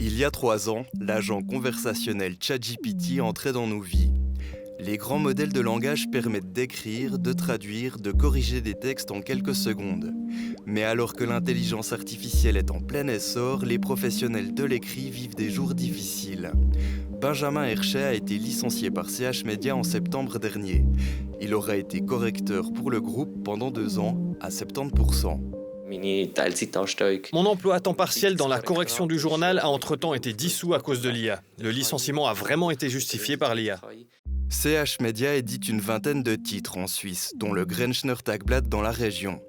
Il y a 3 ans, l'agent conversationnel ChatGPT entrait dans nos vies. Les grands modèles de langage permettent d'écrire, de traduire, de corriger des textes en quelques secondes. Mais alors que l'intelligence artificielle est en plein essor, les professionnels de l'écrit vivent des jours difficiles. Benjamin Herchet a été licencié par CH Media en septembre dernier. Il aura été correcteur pour le groupe pendant 2 ans, à 70%. Mon emploi à temps partiel dans la correction du journal a entre-temps été dissous à cause de l'IA. Le licenciement a vraiment été justifié par l'IA. CH Media édite une vingtaine de titres en Suisse, dont le Grenschner Tagblatt dans la région.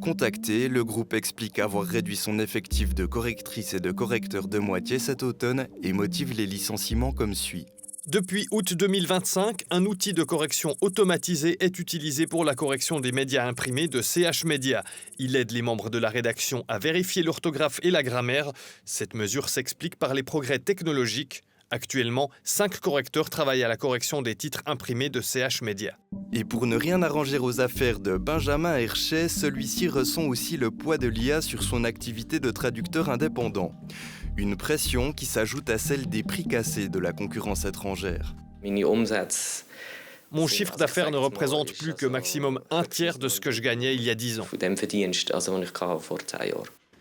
Contacté, le groupe explique avoir réduit son effectif de correctrices et de correcteurs de moitié cet automne et motive les licenciements comme suit. Depuis août 2025, un outil de correction automatisé est utilisé pour la correction des médias imprimés de CH Media. Il aide les membres de la rédaction à vérifier l'orthographe et la grammaire. Cette mesure s'explique par les progrès technologiques. Actuellement, 5 correcteurs travaillent à la correction des titres imprimés de CH Media. Et pour ne rien arranger aux affaires de Benjamin Herchet, celui-ci ressent aussi le poids de l'IA sur son activité de traducteur indépendant. Une pression qui s'ajoute à celle des prix cassés de la concurrence étrangère. Mon chiffre d'affaires ne représente plus que maximum un tiers de ce que je gagnais il y a 10 ans.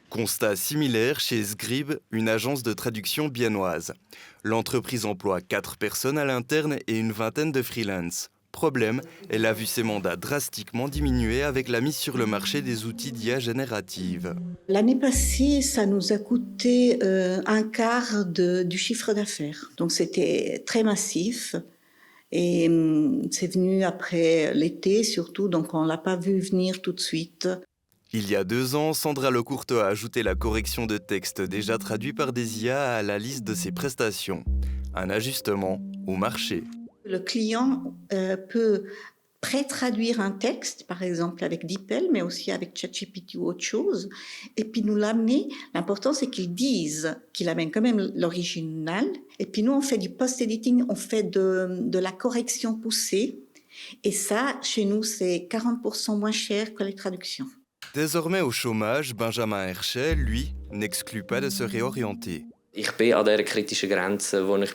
Constat similaire chez Scrib, une agence de traduction biennoise. L'entreprise emploie 4 personnes à l'interne et une vingtaine de freelance. Problème, elle a vu ses mandats drastiquement diminuer avec la mise sur le marché des outils d'IA générative. L'année passée, ça nous a coûté un quart du chiffre d'affaires. Donc c'était très massif et c'est venu après l'été surtout, donc on ne l'a pas vu venir tout de suite. Il y a 2 ans, Sandra Lecourteau a ajouté la correction de textes déjà traduits par des IA à la liste de ses prestations. Un ajustement au marché. Le client peut pré-traduire un texte, par exemple avec DeepL, mais aussi avec ChatGPT ou autre chose, et puis nous l'amener. L'important, c'est qu'il dise qu'il amène quand même l'original. Et puis nous, on fait du post-editing, on fait de la correction poussée. Et ça, chez nous, c'est 40% moins cher que les traductions. Désormais au chômage, Benjamin Herchet, lui, n'exclut pas de se réorienter. Je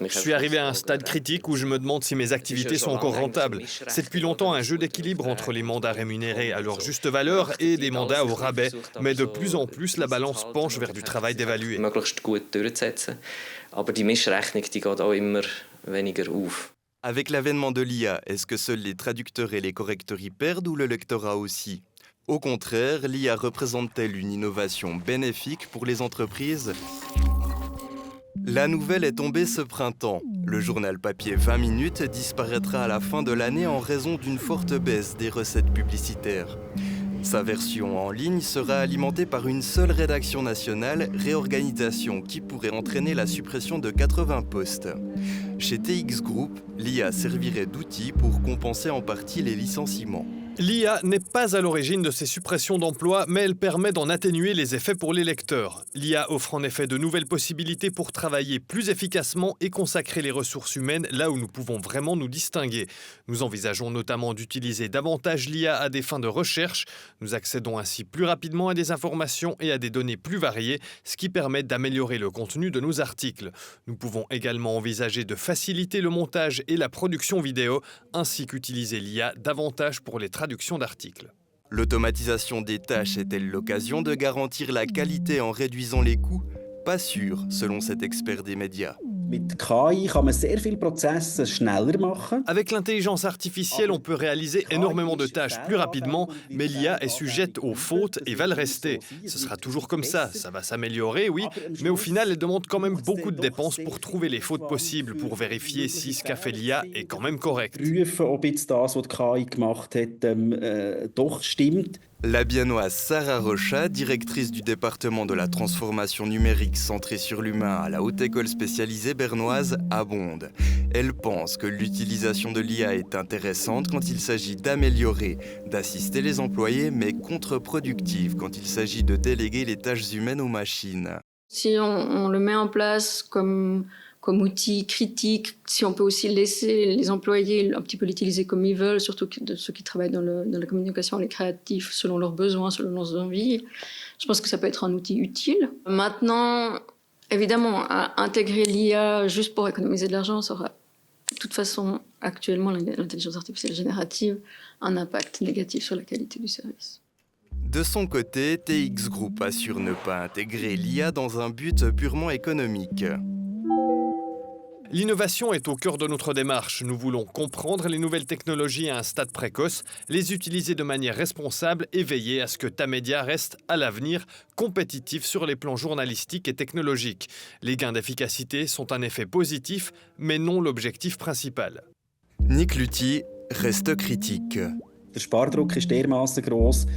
suis arrivé à un stade critique où je me demande si mes activités sont encore rentables. C'est depuis longtemps un jeu d'équilibre entre les mandats rémunérés à leur juste valeur et des mandats au rabais. Mais de plus en plus, la balance penche vers du travail dévalué. Avec l'avènement de l'IA, est-ce que seuls les traducteurs et les correcteurs y perdent ou le lectorat aussi ? Au contraire, l'IA représente-t-elle une innovation bénéfique pour les entreprises ? La nouvelle est tombée ce printemps. Le journal papier 20 minutes disparaîtra à la fin de l'année en raison d'une forte baisse des recettes publicitaires. Sa version en ligne sera alimentée par une seule rédaction nationale, réorganisation qui pourrait entraîner la suppression de 80 postes. Chez TX Group, l'IA servirait d'outil pour compenser en partie les licenciements. L'IA n'est pas à l'origine de ces suppressions d'emplois, mais elle permet d'en atténuer les effets pour les lecteurs. L'IA offre en effet de nouvelles possibilités pour travailler plus efficacement et consacrer les ressources humaines là où nous pouvons vraiment nous distinguer. Nous envisageons notamment d'utiliser davantage l'IA à des fins de recherche. Nous accédons ainsi plus rapidement à des informations et à des données plus variées, ce qui permet d'améliorer le contenu de nos articles. Nous pouvons également envisager de faciliter le montage et la production vidéo, ainsi qu'utiliser l'IA davantage pour les traductions d'articles. L'automatisation des tâches est-elle l'occasion de garantir la qualité en réduisant les coûts ? Pas sûr, selon cet expert des médias. Avec l'intelligence artificielle, on peut réaliser énormément de tâches plus rapidement, mais l'IA est sujette aux fautes et va le rester. Ce sera toujours comme ça va s'améliorer, oui, mais au final, elle demande quand même beaucoup de dépenses pour trouver les fautes possibles, pour vérifier si ce qu'a fait l'IA est quand même correct. La biennoise Sarah Rocha, directrice du département de la transformation numérique centrée sur l'humain à la Haute École spécialisée bernoise, abonde. Elle pense que l'utilisation de l'IA est intéressante quand il s'agit d'améliorer, d'assister les employés, mais contre-productive quand il s'agit de déléguer les tâches humaines aux machines. Si on le met en place comme outil critique, si on peut aussi laisser les employés un petit peu l'utiliser comme ils veulent, surtout ceux qui travaillent dans la communication, les créatifs, selon leurs besoins, selon leurs envies, je pense que ça peut être un outil utile. Maintenant, Évidemment, intégrer l'IA juste pour économiser de l'argent, ça aura de toute façon, actuellement, l'intelligence artificielle générative a un impact négatif sur la qualité du service. De son côté, TX Group assure ne pas intégrer l'IA dans un but purement économique. L'innovation est au cœur de notre démarche. Nous voulons comprendre les nouvelles technologies à un stade précoce, les utiliser de manière responsable et veiller à ce que Tamedia reste, à l'avenir, compétitif sur les plans journalistiques et technologiques. Les gains d'efficacité sont un effet positif, mais non l'objectif principal. Nick Luthi reste critique.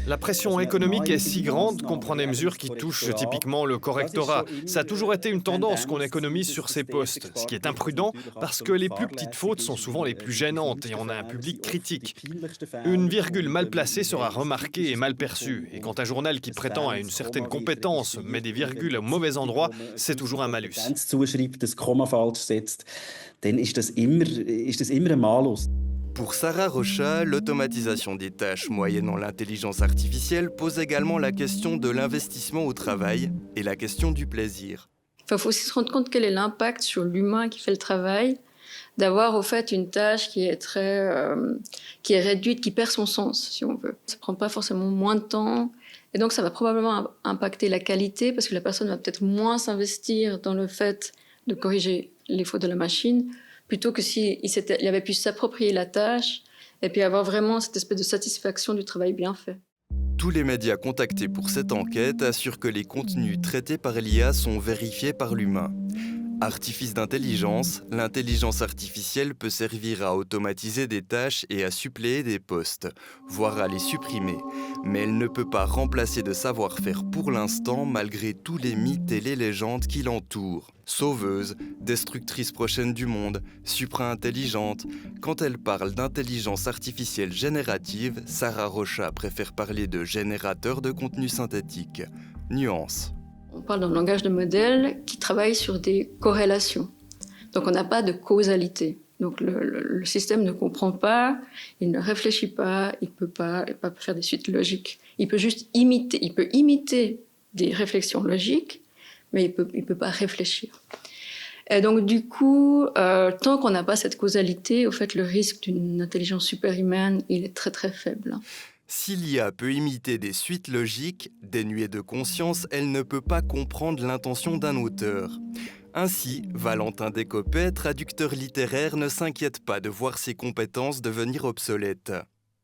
La pression économique est si grande qu'on prend des mesures qui touchent typiquement le correctorat. Ça a toujours été une tendance qu'on économise sur ces postes, ce qui est imprudent parce que les plus petites fautes sont souvent les plus gênantes et on a un public critique. Une virgule mal placée sera remarquée et mal perçue. Et quand un journal qui prétend à une certaine compétence met des virgules au mauvais endroit, c'est toujours un malus. Pour Sarah Rocha, l'automatisation des tâches moyennant l'intelligence artificielle pose également la question de l'investissement au travail et la question du plaisir. Il faut aussi se rendre compte quel est l'impact sur l'humain qui fait le travail, d'avoir au fait une tâche qui est qui est réduite, qui perd son sens, si on veut. Ça ne prend pas forcément moins de temps, et donc ça va probablement impacter la qualité, parce que la personne va peut-être moins s'investir dans le fait de corriger les fautes de la machine, plutôt que s'il avait pu s'approprier la tâche et puis avoir vraiment cette espèce de satisfaction du travail bien fait. Tous les médias contactés pour cette enquête assurent que les contenus traités par l'IA sont vérifiés par l'humain. Artifice d'intelligence, l'intelligence artificielle peut servir à automatiser des tâches et à suppléer des postes, voire à les supprimer. Mais elle ne peut pas remplacer de savoir-faire pour l'instant malgré tous les mythes et les légendes qui l'entourent. Sauveuse, destructrice prochaine du monde, supra-intelligente. Quand elle parle d'intelligence artificielle générative, Sarah Rocha préfère parler de générateur de contenu synthétique. Nuance. On parle d'un langage de modèle qui travaille sur des corrélations. Donc on n'a pas de causalité. Donc le système ne comprend pas, il ne réfléchit pas, il peut pas faire des suites logiques. Il peut juste imiter des réflexions logiques, mais il peut pas réfléchir. Et donc du coup, tant qu'on n'a pas cette causalité, au fait, le risque d'une intelligence superhumaine, il est très très faible. Si l'IA peut imiter des suites logiques, dénuées de conscience, elle ne peut pas comprendre l'intention d'un auteur. Ainsi, Valentin Descoppet, traducteur littéraire, ne s'inquiète pas de voir ses compétences devenir obsolètes.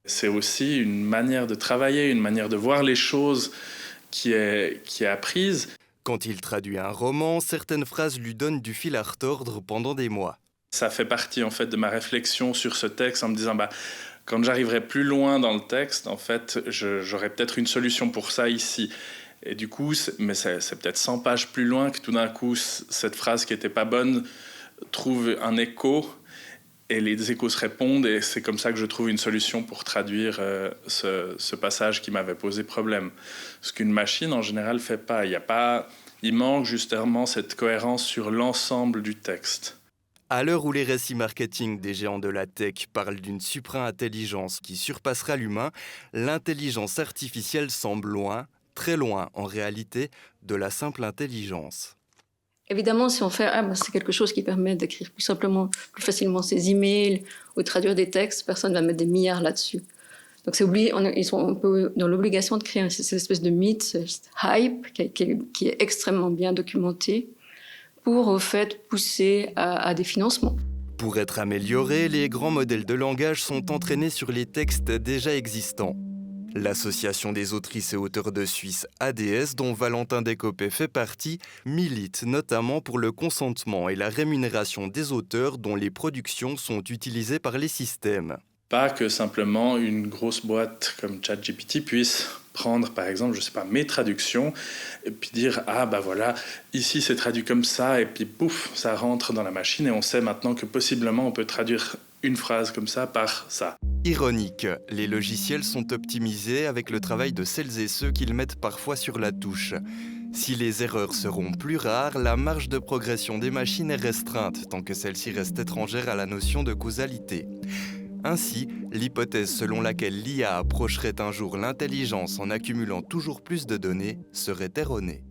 C'est aussi une manière de travailler, une manière de voir les choses qui est apprise. Quand il traduit un roman, certaines phrases lui donnent du fil à retordre pendant des mois. Ça fait partie en fait de ma réflexion sur ce texte en me disant quand j'arriverai plus loin dans le texte, en fait, j'aurai peut-être une solution pour ça ici. Et du coup, c'est peut-être 100 pages plus loin que tout d'un coup, cette phrase qui n'était pas bonne trouve un écho et les échos se répondent. Et c'est comme ça que je trouve une solution pour traduire ce passage qui m'avait posé problème. Ce qu'une machine, en général, ne fait pas. Il manque justement cette cohérence sur l'ensemble du texte. À l'heure où les récits marketing des géants de la tech parlent d'une supra-intelligence qui surpassera l'humain, l'intelligence artificielle semble loin, très loin en réalité, de la simple intelligence. Évidemment, si on fait c'est quelque chose qui permet d'écrire plus facilement ses emails ou de traduire des textes, personne ne va mettre des milliards là-dessus. Donc ils sont un peu dans l'obligation de créer cette espèce de mythe, cette hype qui est extrêmement bien documenté, pour au fait pousser à des financements. Pour être améliorés, les grands modèles de langage sont entraînés sur les textes déjà existants. L'Association des autrices et auteurs de Suisse ADS, dont Valentin Descoppet fait partie, milite notamment pour le consentement et la rémunération des auteurs dont les productions sont utilisées par les systèmes. Pas que simplement une grosse boîte comme ChatGPT puisse prendre, par exemple, mes traductions et puis dire voilà, ici c'est traduit comme ça et puis pouf, ça rentre dans la machine et on sait maintenant que possiblement on peut traduire une phrase comme ça par ça. Ironique, les logiciels sont optimisés avec le travail de celles et ceux qu'ils mettent parfois sur la touche. Si les erreurs seront plus rares, la marge de progression des machines est restreinte tant que celle-ci reste étrangère à la notion de causalité. Ainsi, l'hypothèse selon laquelle l'IA approcherait un jour l'intelligence en accumulant toujours plus de données serait erronée.